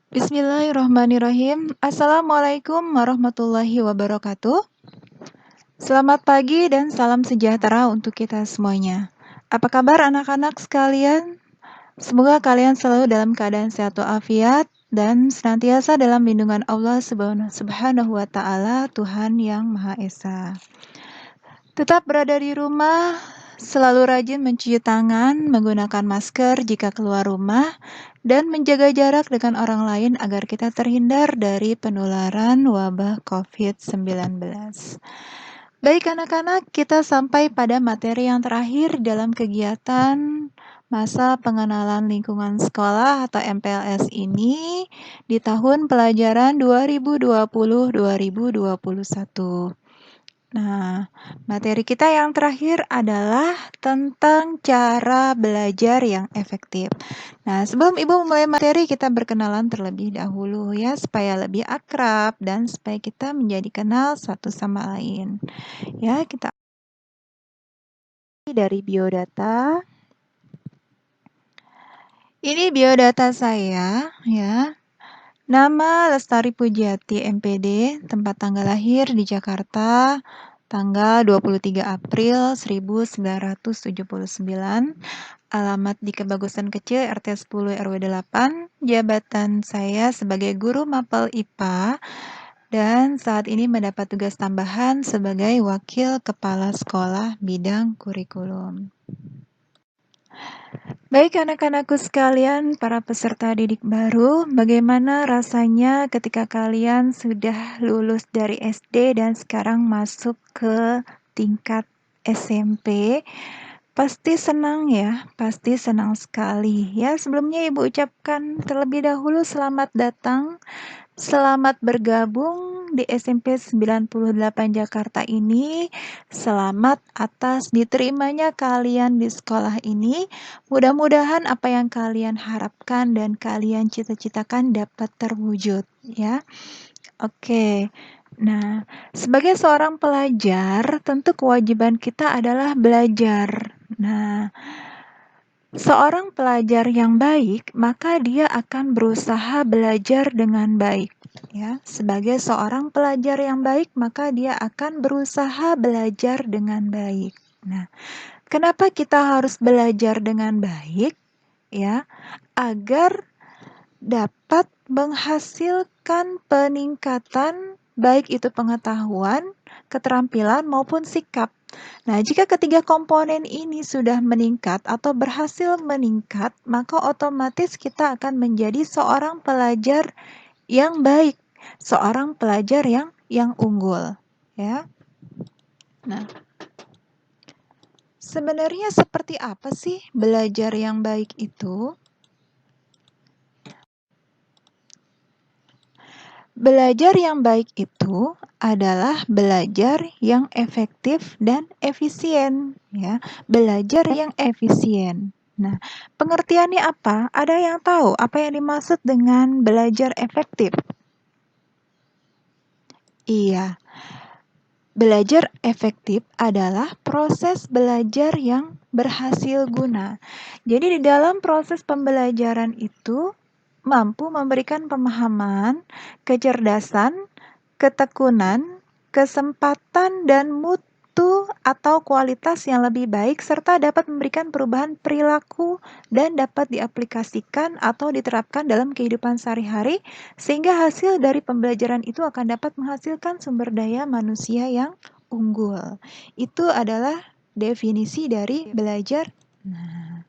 Bismillahirrahmanirrahim. Assalamualaikum warahmatullahi wabarakatuh. Selamat pagi dan salam sejahtera untuk kita semuanya. Apa kabar anak-anak sekalian? Semoga kalian selalu dalam keadaan sehat walafiat dan senantiasa dalam lindungan Allah Subhanahu wa Ta'ala, Tuhan yang Maha Esa. Tetap berada di rumah, selalu rajin mencuci tangan, menggunakan masker jika keluar rumah, dan menjaga jarak dengan orang lain agar kita terhindar dari penularan wabah COVID-19. Baik anak-anak, kita sampai pada materi yang terakhir dalam kegiatan masa pengenalan lingkungan sekolah atau MPLS ini di tahun pelajaran 2020-2021. Nah, materi kita yang terakhir adalah tentang cara belajar yang efektif. Nah, sebelum Ibu mulai materi, kita berkenalan terlebih dahulu ya, supaya lebih akrab dan supaya kita menjadi kenal satu sama lain. Ya, kita dari biodata. Ini biodata saya ya. Nama Lestari Pujiati MPD, tempat tanggal lahir di Jakarta, tanggal 23 April 1979, alamat di Kebagusan Kecil RT 10 RW 8, jabatan saya sebagai guru mapel IPA, dan saat ini mendapat tugas tambahan sebagai wakil kepala sekolah bidang kurikulum. Baik anak-anakku sekalian, para peserta didik baru, bagaimana rasanya ketika kalian sudah lulus dari SD dan sekarang masuk ke tingkat SMP? Pasti senang ya, pasti senang sekali. Ya, sebelumnya Ibu ucapkan terlebih dahulu selamat datang, selamat bergabung di SMP 98 Jakarta ini. Selamat atas diterimanya kalian di sekolah ini. Mudah-mudahan apa yang kalian harapkan dan kalian cita-citakan dapat terwujud ya. Oke. Nah, sebagai seorang pelajar, tentu kewajiban kita adalah belajar. Nah, seorang pelajar yang baik, maka dia akan berusaha belajar dengan baik. Ya, sebagai seorang pelajar yang baik, maka dia akan berusaha belajar dengan baik. Nah, kenapa kita harus belajar dengan baik? Ya, agar dapat menghasilkan peningkatan baik itu pengetahuan, keterampilan maupun sikap. Nah, jika ketiga komponen ini sudah meningkat atau berhasil meningkat, maka otomatis kita akan menjadi seorang pelajar yang baik, seorang pelajar yang unggul, ya. Nah, sebenarnya seperti apa sih belajar yang baik itu? Belajar yang baik itu adalah belajar yang efektif dan efisien, ya. Belajar yang efisien. Nah, pengertiannya apa? Ada yang tahu apa yang dimaksud dengan belajar efektif? Iya. Belajar efektif adalah proses belajar yang berhasil guna. Jadi di dalam proses pembelajaran itu mampu memberikan pemahaman, kecerdasan, ketekunan, kesempatan, dan mutu atau kualitas yang lebih baik serta dapat memberikan perubahan perilaku dan dapat diaplikasikan atau diterapkan dalam kehidupan sehari-hari sehingga hasil dari pembelajaran itu akan dapat menghasilkan sumber daya manusia yang unggul. Itu adalah definisi dari belajar. Nah,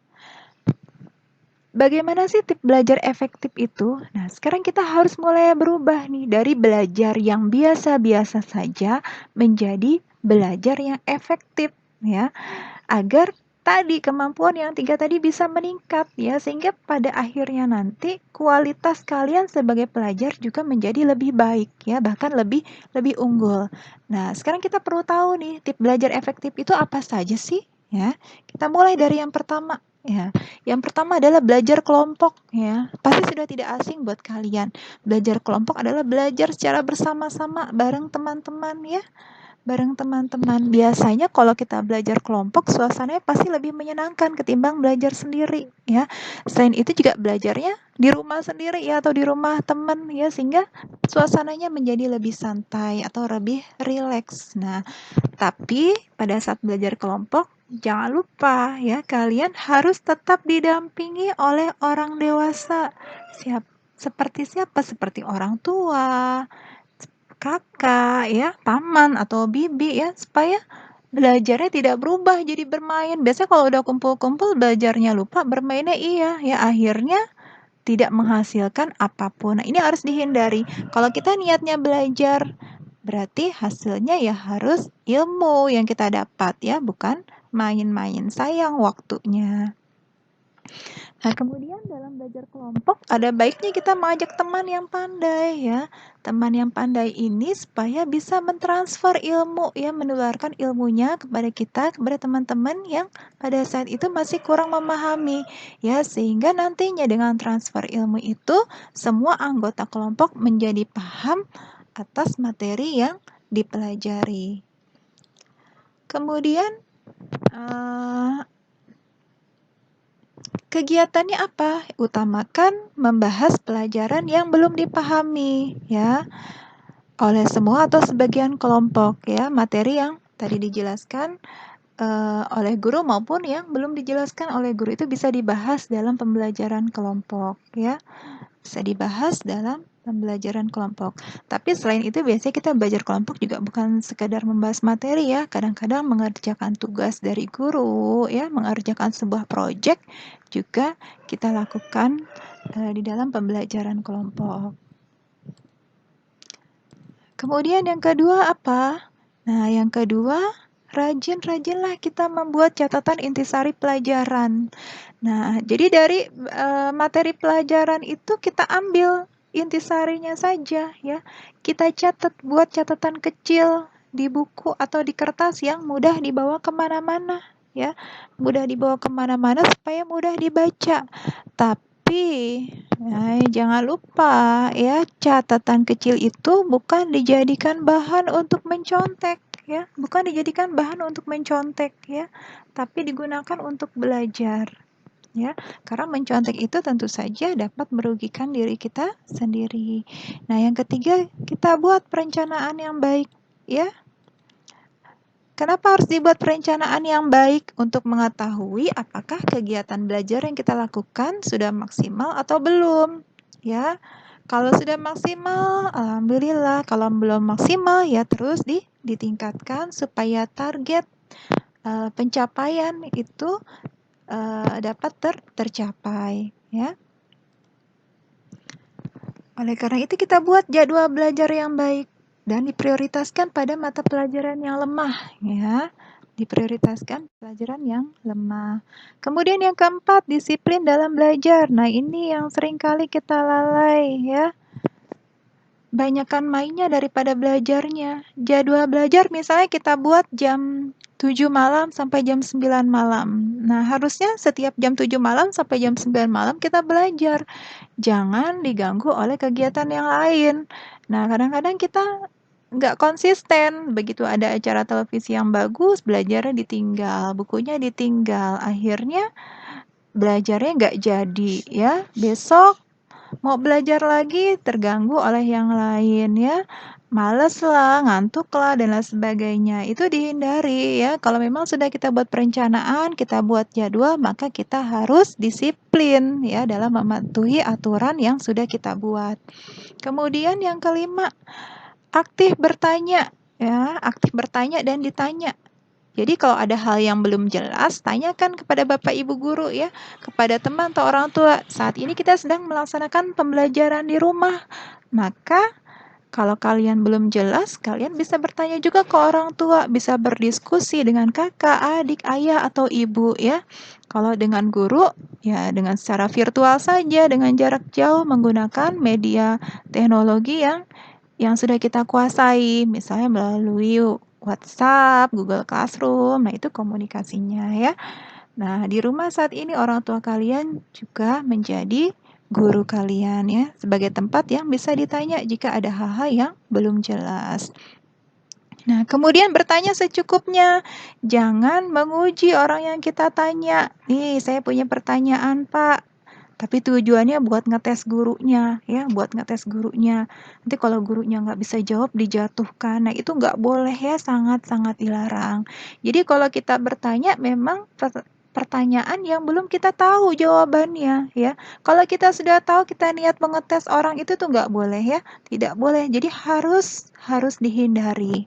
bagaimana sih tips belajar efektif itu? Nah, sekarang kita harus mulai berubah nih dari belajar yang biasa-biasa saja menjadi belajar yang efektif ya. Agar tadi kemampuan yang 3 tadi bisa meningkat ya sehingga pada akhirnya nanti kualitas kalian sebagai pelajar juga menjadi lebih baik ya, bahkan lebih unggul. Nah, sekarang kita perlu tahu nih tips belajar efektif itu apa saja sih ya. Kita mulai dari yang pertama. Ya, yang pertama adalah belajar kelompok ya. Pasti sudah tidak asing buat kalian. Belajar kelompok adalah belajar secara bersama-sama bareng teman-teman ya. bareng teman-teman. Biasanya kalau kita belajar kelompok, suasananya pasti lebih menyenangkan ketimbang belajar sendiri, ya. Selain itu juga belajarnya di rumah sendiri ya atau di rumah teman ya, sehingga suasananya menjadi lebih santai atau lebih rileks. Nah, tapi pada saat belajar kelompok, jangan lupa ya, kalian harus tetap didampingi oleh orang dewasa. Seperti siapa? Seperti orang tua, kakak ya, paman atau bibi ya, supaya belajarnya tidak berubah jadi bermain. Biasanya kalau udah kumpul-kumpul belajarnya lupa, bermainnya iya ya, akhirnya tidak menghasilkan apapun. Nah, ini harus dihindari. Kalau kita niatnya belajar, berarti hasilnya ya harus ilmu yang kita dapat ya, bukan main-main. Sayang waktunya. Nah, kemudian dalam belajar kelompok ada baiknya kita mengajak teman yang pandai ya. Teman yang pandai ini supaya bisa mentransfer ilmu ya, menularkan ilmunya kepada kita, kepada teman-teman yang pada saat itu masih kurang memahami ya, sehingga nantinya dengan transfer ilmu itu semua anggota kelompok menjadi paham atas materi yang dipelajari. Kemudian kegiatannya apa? Utamakan membahas pelajaran yang belum dipahami ya oleh semua atau sebagian kelompok ya, materi yang tadi dijelaskan oleh guru maupun yang belum dijelaskan oleh guru itu bisa dibahas dalam pembelajaran kelompok ya. Bisa dibahas dalam pembelajaran kelompok. Tapi selain itu biasanya kita belajar kelompok juga bukan sekadar membahas materi ya, kadang-kadang mengerjakan tugas dari guru ya, mengerjakan sebuah proyek juga kita lakukan di dalam pembelajaran kelompok. Kemudian yang kedua apa? Nah, yang kedua, rajin-rajinlah kita membuat catatan intisari pelajaran. Nah, jadi dari materi pelajaran itu kita ambil intisarinya saja ya. Kita catat, buat catatan kecil di buku atau di kertas yang mudah dibawa kemana-mana ya. Mudah dibawa kemana-mana supaya mudah dibaca. Tapi jangan lupa ya, catatan kecil itu bukan dijadikan bahan untuk mencontek ya, bukan dijadikan bahan untuk mencontek ya, tapi digunakan untuk belajar ya, karena mencontek itu tentu saja dapat merugikan diri kita sendiri. Nah, yang ketiga, kita buat perencanaan yang baik ya. Kenapa harus dibuat perencanaan yang baik? Untuk mengetahui apakah kegiatan belajar yang kita lakukan sudah maksimal atau belum ya. Kalau sudah maksimal, alhamdulillah. Kalau belum maksimal, ya terus ditingkatkan supaya target pencapaian itu dapat tercapai ya. Oleh karena itu kita buat jadwal belajar yang baik dan diprioritaskan pada mata pelajaran yang lemah ya. Diprioritaskan pelajaran yang lemah. Kemudian yang keempat, disiplin dalam belajar. Nah, ini yang seringkali kita lalai ya. Banyakan mainnya daripada belajarnya. Jadwal belajar misalnya kita buat jam 7 malam sampai jam 9 malam. Nah, harusnya setiap jam 7 malam sampai jam 9 malam kita belajar. Jangan diganggu oleh kegiatan yang lain. Nah, kadang-kadang kita nggak konsisten. Begitu ada acara televisi yang bagus, belajarnya ditinggal, bukunya ditinggal. Akhirnya belajarnya nggak jadi ya. Besok mau belajar lagi terganggu oleh yang lain ya. Males lah, ngantuk lah, dan lain sebagainya. Itu dihindari ya. Kalau memang sudah kita buat perencanaan, kita buat jadwal, maka kita harus disiplin ya dalam mematuhi aturan yang sudah kita buat. Kemudian yang kelima, aktif bertanya ya, aktif bertanya dan ditanya. Jadi kalau ada hal yang belum jelas, tanyakan kepada Bapak Ibu guru ya, kepada teman atau orang tua. Saat ini kita sedang melaksanakan pembelajaran di rumah. Maka kalau kalian belum jelas, kalian bisa bertanya juga ke orang tua, bisa berdiskusi dengan kakak, adik, ayah, atau ibu ya. Kalau dengan guru, ya dengan secara virtual saja, dengan jarak jauh menggunakan media teknologi yang sudah kita kuasai, misalnya melalui WhatsApp, Google Classroom, nah itu komunikasinya ya. Nah, di rumah saat ini orang tua kalian juga menjadi guru kalian ya, sebagai tempat yang bisa ditanya jika ada hal-hal yang belum jelas. Nah, kemudian bertanya secukupnya. Jangan menguji orang yang kita tanya. Nih, saya punya pertanyaan, Pak. Tapi tujuannya buat ngetes gurunya, ya, buat ngetes gurunya. Nanti kalau gurunya nggak bisa jawab, dijatuhkan. Nah, itu nggak boleh ya, sangat-sangat dilarang. Jadi kalau kita bertanya, memang pertanyaan yang belum kita tahu jawabannya, ya. Kalau kita sudah tahu, kita niat mengetes orang itu tuh nggak boleh ya, tidak boleh. Jadi harus dihindari.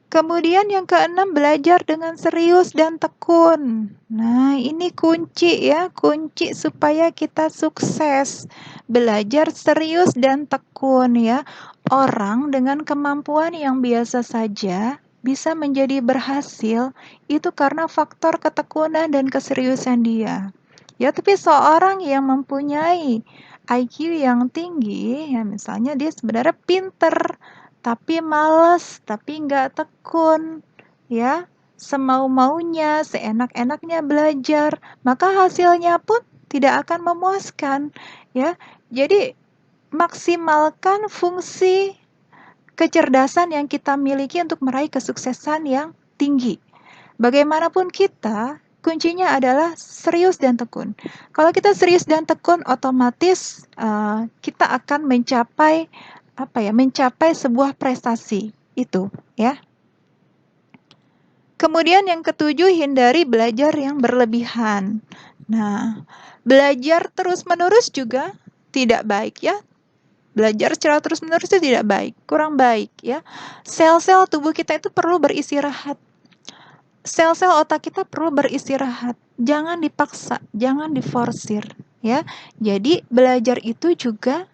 Kemudian yang keenam, belajar dengan serius dan tekun. Nah, ini kunci ya, kunci supaya kita sukses. Belajar serius dan tekun ya. Orang dengan kemampuan yang biasa saja bisa menjadi berhasil itu karena faktor ketekunan dan keseriusan dia. Ya, tapi seorang yang mempunyai IQ yang tinggi, ya misalnya dia sebenarnya pinter, tapi males, tapi nggak tekun, ya, semau-maunya, seenak-enaknya belajar, maka hasilnya pun tidak akan memuaskan, ya. Jadi maksimalkan fungsi kecerdasan yang kita miliki untuk meraih kesuksesan yang tinggi. Bagaimanapun kita, kuncinya adalah serius dan tekun. Kalau kita serius dan tekun, otomatis kita akan mencapai mencapai sebuah prestasi itu, ya. Kemudian yang ketujuh, hindari belajar yang berlebihan. Nah, belajar terus-menerus juga tidak baik ya. Belajar secara terus-menerus itu tidak baik, kurang baik ya. Sel-sel tubuh kita itu perlu beristirahat. Sel-sel otak kita perlu beristirahat. Jangan dipaksa, jangan diforsir ya. Jadi belajar itu juga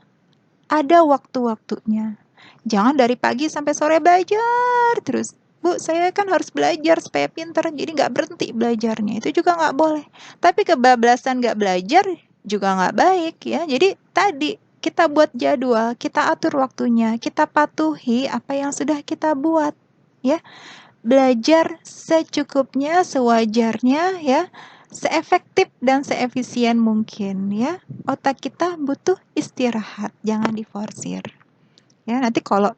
ada waktu-waktunya. Jangan dari pagi sampai sore belajar terus. Bu, saya kan harus belajar supaya pintar, jadi nggak berhenti belajarnya. Itu juga nggak boleh. Tapi kebablasan nggak belajar juga nggak baik ya. Jadi tadi kita buat jadwal, kita atur waktunya, kita patuhi apa yang sudah kita buat ya. Belajar secukupnya, sewajarnya ya. Seefektif dan seefisien mungkin ya. Otak kita butuh istirahat, jangan diforsir. Ya, nanti kalau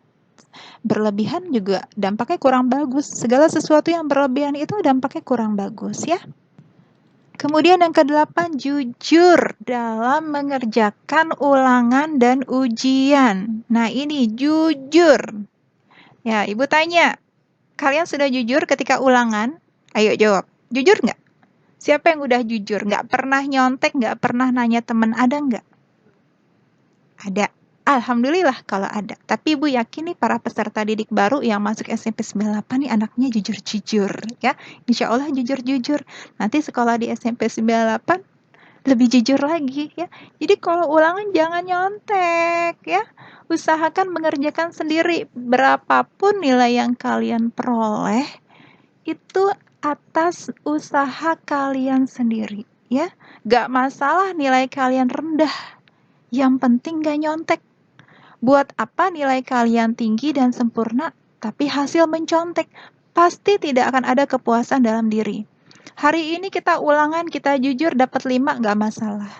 berlebihan juga dampaknya kurang bagus. Segala sesuatu yang berlebihan itu dampaknya kurang bagus ya. Kemudian yang kedelapan, jujur dalam mengerjakan ulangan dan ujian. Nah, ini jujur. Ya, Ibu tanya, kalian sudah jujur ketika ulangan? Ayo jawab. Jujur nggak? Siapa yang udah jujur? Nggak pernah nyontek, nggak pernah nanya teman, ada nggak? Ada. Alhamdulillah kalau ada. Tapi Ibu yakin nih para peserta didik baru yang masuk SMP 98 nih anaknya jujur-jujur ya. Insya Allah jujur-jujur. Nanti sekolah di SMP 98 lebih jujur lagi ya. Jadi kalau ulangan jangan nyontek ya. Usahakan mengerjakan sendiri. Berapapun nilai yang kalian peroleh itu atas usaha kalian sendiri ya. Gak masalah nilai kalian rendah. Yang penting gak nyontek. Buat apa nilai kalian tinggi dan sempurna, tapi hasil mencontek? Pasti tidak akan ada kepuasan dalam diri. Hari ini kita ulangan, kita jujur dapat 5, nggak masalah.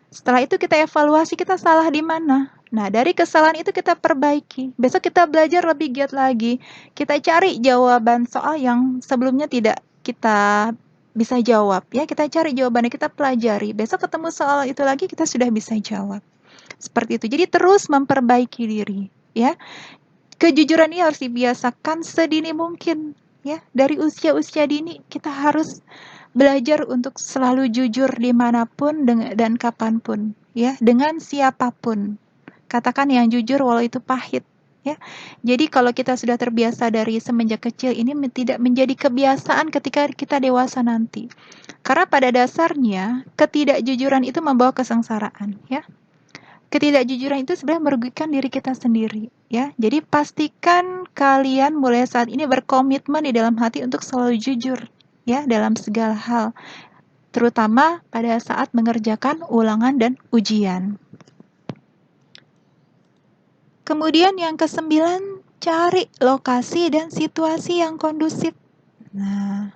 Setelah itu kita evaluasi kita salah di mana. Nah, dari kesalahan itu kita perbaiki. Besok kita belajar lebih giat lagi. Kita cari jawaban soal yang sebelumnya tidak kita bisa jawab. Ya, kita cari jawabannya, kita pelajari. Besok ketemu soal itu lagi, kita sudah bisa jawab. Seperti itu. Jadi terus memperbaiki diri, ya. Kejujuran ini harus dibiasakan sedini mungkin, ya. Dari usia-usia dini kita harus belajar untuk selalu jujur dimanapun dan kapanpun, ya, dengan siapapun. Katakan yang jujur walau itu pahit, ya. Jadi kalau kita sudah terbiasa dari semenjak kecil, ini tidak menjadi kebiasaan ketika kita dewasa nanti. Karena pada dasarnya ketidakjujuran itu membawa kesengsaraan, ya. Ketidakjujuran itu sebenarnya merugikan diri kita sendiri ya. Jadi pastikan kalian mulai saat ini berkomitmen di dalam hati untuk selalu jujur ya dalam segala hal, terutama pada saat mengerjakan ulangan dan ujian. Kemudian yang ke-9, cari lokasi dan situasi yang kondusif. Nah,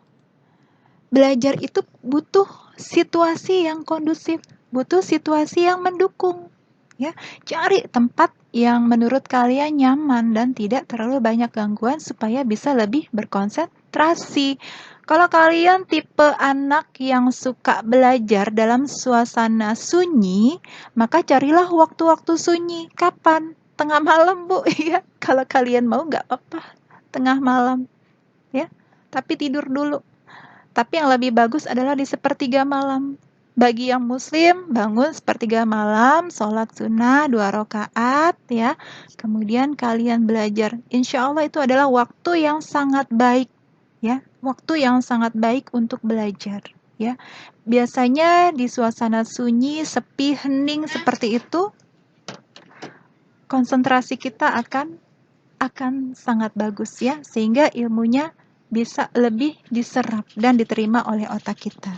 belajar itu butuh situasi yang kondusif, butuh situasi yang mendukung. Ya, cari tempat yang menurut kalian nyaman dan tidak terlalu banyak gangguan supaya bisa lebih berkonsentrasi. Kalau kalian tipe anak yang suka belajar dalam suasana sunyi, maka carilah waktu-waktu sunyi. Kapan? Tengah malam, Bu. Ya, kalau kalian mau nggak apa-apa. Tengah malam, ya. Tapi tidur dulu. Tapi yang lebih bagus adalah di sepertiga malam. Bagi yang muslim, bangun sepertiga malam, sholat sunnah 2 rakaat ya. Kemudian kalian belajar. Insya Allah itu adalah waktu yang sangat baik ya. Waktu yang sangat baik untuk belajar ya. Biasanya di suasana sunyi, sepi, hening seperti itu, konsentrasi kita akan sangat bagus ya, sehingga ilmunya bisa lebih diserap dan diterima oleh otak kita.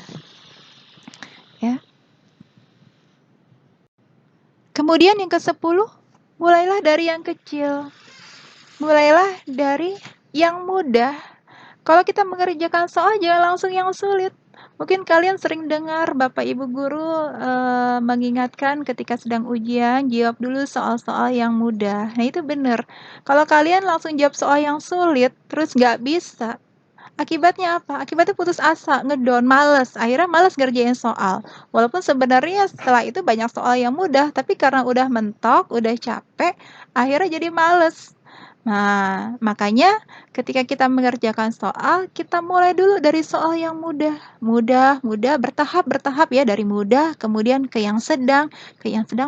Ya. Kemudian yang ke-10, mulailah dari yang kecil. Mulailah dari yang mudah. Kalau kita mengerjakan soal, jangan langsung yang sulit. Mungkin kalian sering dengar Bapak Ibu guru mengingatkan ketika sedang ujian, jawab dulu soal-soal yang mudah. Nah itu benar. Kalau kalian langsung jawab soal yang sulit, terus nggak bisa, akibatnya apa? Akibatnya putus asa, ngedown, males. Akhirnya males ngerjain soal. Walaupun sebenarnya setelah itu banyak soal yang mudah, tapi karena udah mentok, udah capek, akhirnya jadi males. Nah, makanya ketika kita mengerjakan soal, kita mulai dulu dari soal yang mudah. Mudah, bertahap ya, dari mudah, kemudian ke yang sedang,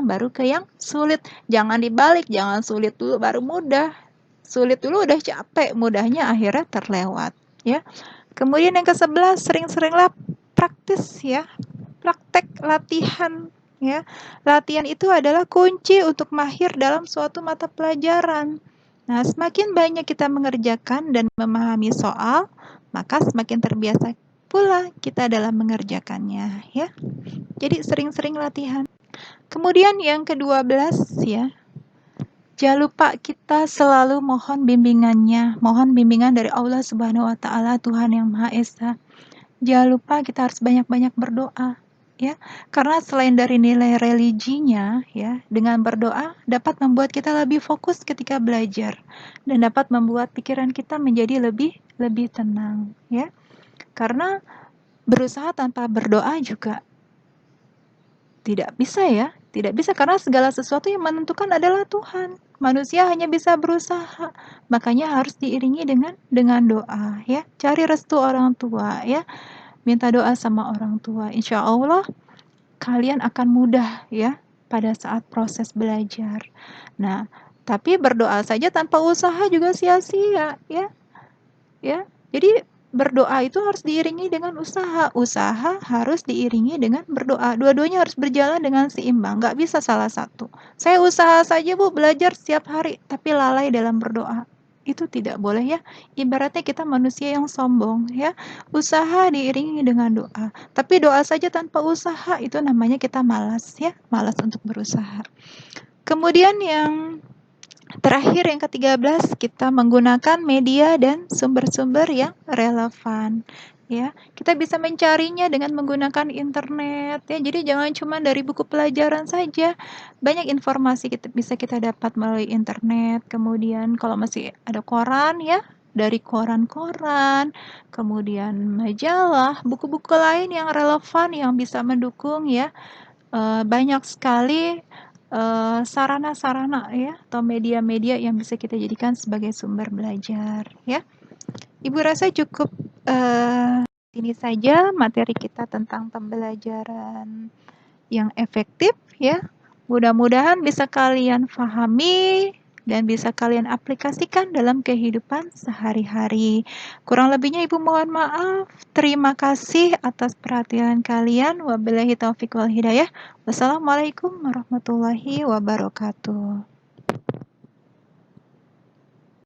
baru ke yang sulit. Jangan dibalik, jangan sulit dulu baru mudah. Sulit dulu udah capek, mudahnya akhirnya terlewat. Ya. Kemudian yang ke-11, sering-seringlah praktis ya. Praktek latihan ya. Latihan itu adalah kunci untuk mahir dalam suatu mata pelajaran. Nah, semakin banyak kita mengerjakan dan memahami soal, maka semakin terbiasa pula kita dalam mengerjakannya ya. Jadi sering-sering latihan. Kemudian yang ke-12 ya. Jangan lupa kita selalu mohon bimbingannya, mohon bimbingan dari Allah Subhanahu wa taala, Tuhan yang Maha Esa. Jangan lupa kita harus banyak-banyak berdoa, ya. Karena selain dari nilai religinya, ya, dengan berdoa dapat membuat kita lebih fokus ketika belajar dan dapat membuat pikiran kita menjadi lebih tenang, ya. Karena berusaha tanpa berdoa juga tidak bisa ya, tidak bisa karena segala sesuatu yang menentukan adalah Tuhan. Manusia hanya bisa berusaha, makanya harus diiringi dengan doa ya. Cari restu orang tua ya, minta doa sama orang tua. Insya Allah kalian akan mudah ya pada saat proses belajar. Nah, tapi berdoa saja tanpa usaha juga sia-sia ya. Ya, jadi berdoa itu harus diiringi dengan usaha. Usaha harus diiringi dengan berdoa. Dua-duanya harus berjalan dengan seimbang. Nggak bisa salah satu. Saya usaha saja Bu, belajar setiap hari, tapi lalai dalam berdoa. Itu tidak boleh ya. Ibaratnya kita manusia yang sombong ya. Usaha diiringi dengan doa. Tapi doa saja tanpa usaha, itu namanya kita malas ya. Malas untuk berusaha. Kemudian yang terakhir yang ke-13, kita menggunakan media dan sumber-sumber yang relevan. Ya, kita bisa mencarinya dengan menggunakan internet ya. Jadi jangan cuma dari buku pelajaran saja. Banyak informasi bisa kita dapat melalui internet. Kemudian kalau masih ada koran ya, dari koran-koran, kemudian majalah, buku-buku lain yang relevan yang bisa mendukung ya. Banyak sekali sarana-sarana ya atau media-media yang bisa kita jadikan sebagai sumber belajar ya. Ibu rasa cukup ini saja materi kita tentang pembelajaran yang efektif ya. Mudah-mudahan bisa kalian pahami dan bisa kalian aplikasikan dalam kehidupan sehari-hari. Kurang lebihnya Ibu mohon maaf. Terima kasih atas perhatian kalian. Wabillahi taufiq wal hidayah. Wassalamualaikum warahmatullahi wabarakatuh.